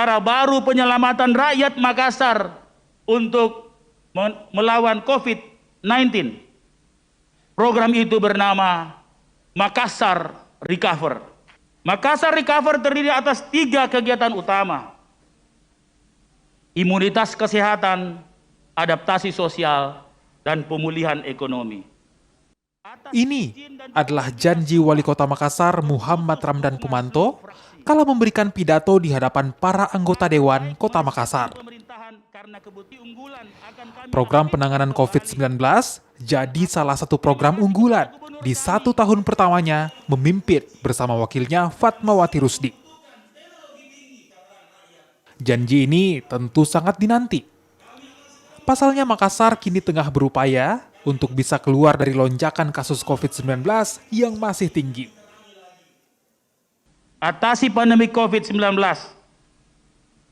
cara baru penyelamatan rakyat Makassar untuk melawan COVID-19. Program itu bernama Makassar Recover. Makassar Recover terdiri atas 3 kegiatan utama: imunitas kesehatan, adaptasi sosial, dan pemulihan ekonomi. Ini adalah janji Wali Kota Makassar Muhammad Ramdan Pumanto kala memberikan pidato di hadapan para anggota Dewan Kota Makassar. Program penanganan COVID-19 jadi salah satu program unggulan di 1 tahun pertamanya memimpin bersama wakilnya Fatmawati Rusdi. Janji ini tentu sangat dinanti. Pasalnya Makassar kini tengah berupaya untuk bisa keluar dari lonjakan kasus COVID-19 yang masih tinggi. Atasi pandemi COVID-19.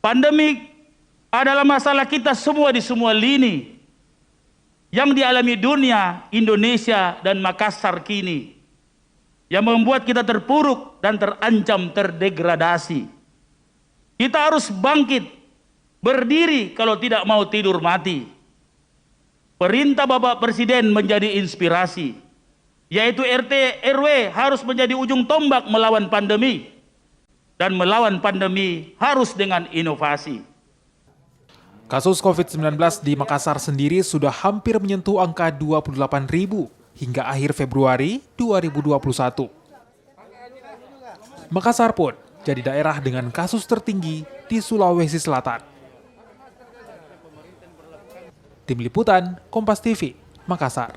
Pandemi adalah masalah kita semua di semua lini yang dialami dunia, Indonesia, dan Makassar kini, yang membuat kita terpuruk dan terancam terdegradasi. Kita harus bangkit, berdiri kalau tidak mau tidur mati. Perintah Bapak Presiden menjadi inspirasi, yaitu RT RW harus menjadi ujung tombak melawan pandemi, dan melawan pandemi harus dengan inovasi. Kasus COVID-19 di Makassar sendiri sudah hampir menyentuh angka 28.000 hingga akhir Februari 2021. Makassar pun jadi daerah dengan kasus tertinggi di Sulawesi Selatan. Tim Liputan, Kompas TV, Makassar.